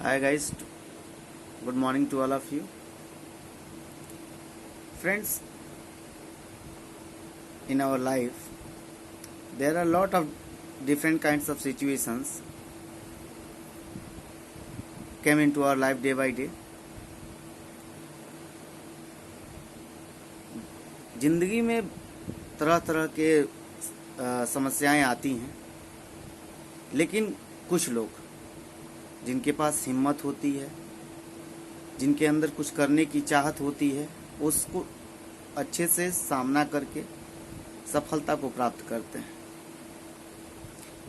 Hi guys, good morning to all of you. Friends, in our life, there are a lot of different kinds of situations came into our life day by day. जिंदगी में तरह तरह के समस्याएं आती हैं, लेकिन कुछ लोग जिनके पास हिम्मत होती है, जिनके अंदर कुछ करने की चाहत होती है, उसको अच्छे से सामना करके सफलता को प्राप्त करते हैं.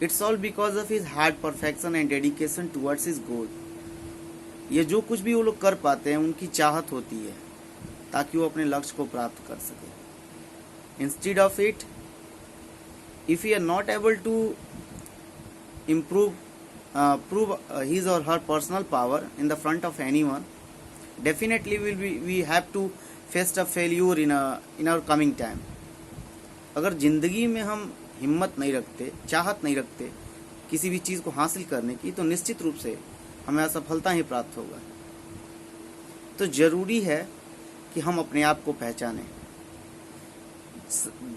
It's all because of his hard perfection and dedication towards his goal. ये जो कुछ भी वो लोग कर पाते हैं उनकी चाहत होती है ताकि वो अपने लक्ष्य को प्राप्त कर सके. Instead of it, if you are not able to prove his or her personal power in the front of anyone, definitely we have to face a failure in our coming time. अगर जिंदगी में हम हिम्मत नहीं रखते, चाहत नहीं रखते किसी भी चीज़ को हासिल करने की, तो निश्चित रूप से हमें असफलता ही प्राप्त होगा. तो जरूरी है कि हम अपने आप को पहचानें.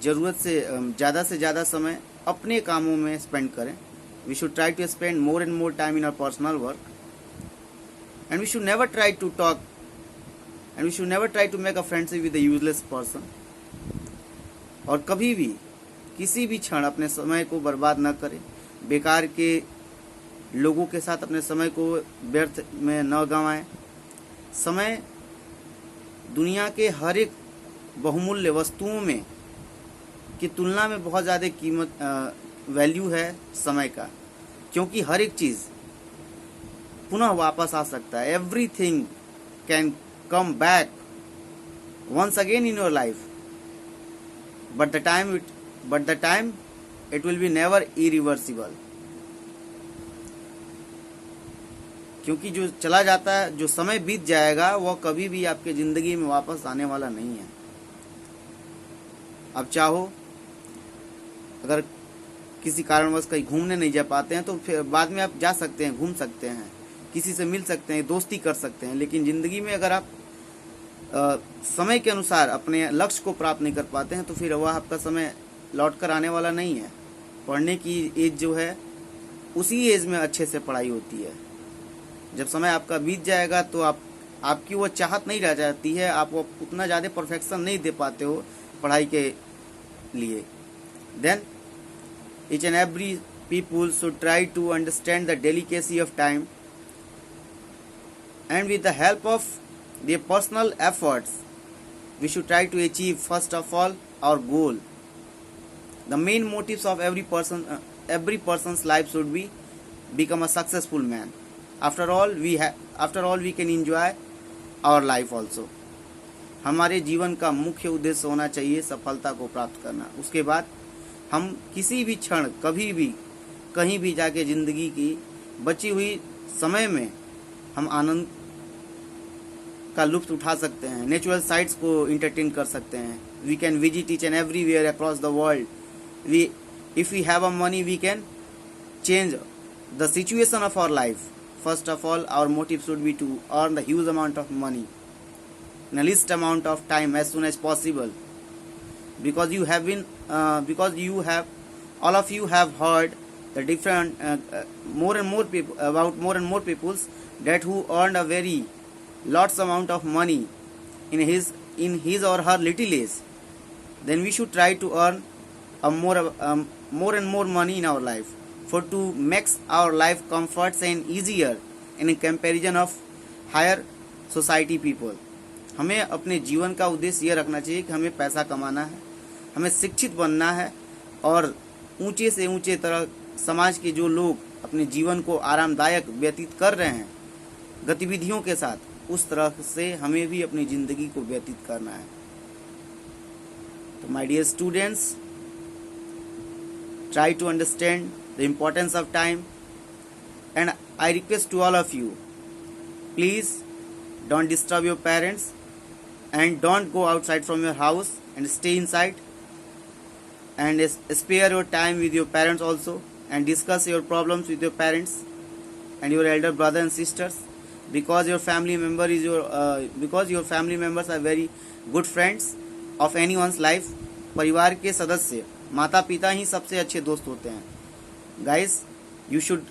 ज़रूरत से ज़्यादा समय अपने कामों में स्पेंड करें. We should try to spend more and more time in our personal work, and we should never try to talk, and we should never try to make a friendship with a useless person. और कभी भी किसी भी क्षण अपने समय को बर्बाद न करें. बेकार के लोगों के साथ अपने समय को व्यर्थ में न गंवाएं. समय दुनिया के हर एक बहुमूल्य वस्तुओं में की तुलना में बहुत ज़्यादा कीमत वैल्यू है समय का, क्योंकि हर एक चीज़ पुनः वापस आ सकता है. Everything can come back once again in your life, but the time it will be never irreversible. क्योंकि जो चला जाता है, जो समय बीत जाएगा, वह कभी भी आपके जिंदगी में वापस आने वाला नहीं है. अब चाहो अगर किसी कारणवश कहीं घूमने नहीं जा पाते हैं तो फिर बाद में आप जा सकते हैं, घूम सकते हैं, किसी से मिल सकते हैं, दोस्ती कर सकते हैं. लेकिन ज़िंदगी में अगर आप समय के अनुसार अपने लक्ष्य को प्राप्त नहीं कर पाते हैं तो फिर वह आपका समय लौट कर आने वाला नहीं है. पढ़ने की एज जो है, उसी एज में अच्छे से पढ़ाई होती है. जब समय आपका बीत जाएगा तो आपकी वो चाहत नहीं रह जाती है, आप वो उतना ज़्यादा परफेक्शन नहीं दे पाते हो पढ़ाई के लिए. Then each and every people should try to understand the delicacy of time, and with the help of their personal efforts we should try to achieve first of all our goal. The main motives of every person's life should be become a successful man. After all we can enjoy our life also. हमारे जीवन का मुख्य उद्देश्य होना चाहिए सफलता को प्राप्त करना. उसके बाद हम किसी भी क्षण, कभी भी, कहीं भी जाके ज़िंदगी की बची हुई समय में हम आनंद का लुत्फ उठा सकते हैं. नेचुरल साइट्स को इंटरटेन कर सकते हैं. We can visit each and everywhere across the world. If we have a money we can change the situation of our life. First of all our motive should be to earn the huge amount of money in a least amount of time as soon as possible, because all of you have heard the different more and more peoples that who earned a very lots amount of money in his or her little age. Then we should try to earn more and more money in our life for to make our life comforts and easier in comparison of higher society people. हमें अपने जीवन का उद्देश्य ये रखना चाहिए कि हमें पैसा कमाना है, हमें शिक्षित बनना है, और ऊंचे से ऊंचे तरह समाज के जो लोग अपने जीवन को आरामदायक व्यतीत कर रहे हैं गतिविधियों के साथ, उस तरह से हमें भी अपनी ज़िंदगी को व्यतीत करना है. तो my dear students, try to understand the importance of time, and I request to all of you, please don't disturb your parents and don't go outside from your house and stay inside, and spare your time with your parents also, and discuss your problems with your parents, and your elder brother and sisters, because your family member is because your family members are very good friends of anyone's life. परिवार के सदस्य, माता पिता ही सबसे अच्छे दोस्त होते हैं. Guys, you should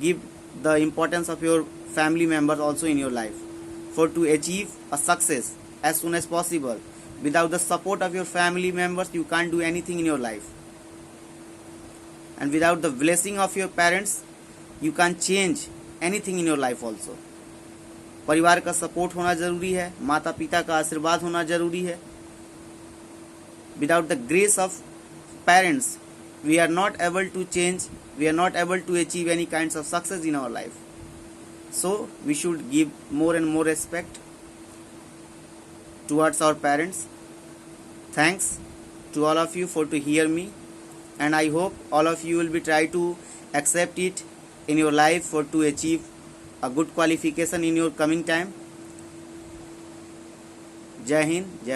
give the importance of your family members also in your life, for to achieve a success as soon as possible. Without the support of your family members, you can't do anything in your life, and without the blessing of your parents, you can't change anything in your life also. परिवार का support होना जरूरी है, माता पिता का आशीर्वाद होना जरूरी है. Without the grace of parents, we are not able to change, we are not able to achieve any kinds of success in our life. So we should give more and more respect towards our parents. Thanks to all of you for to hear me, and I hope all of you will be try to accept it in your life for to achieve a good qualification in your coming time. Jai Hind, Jai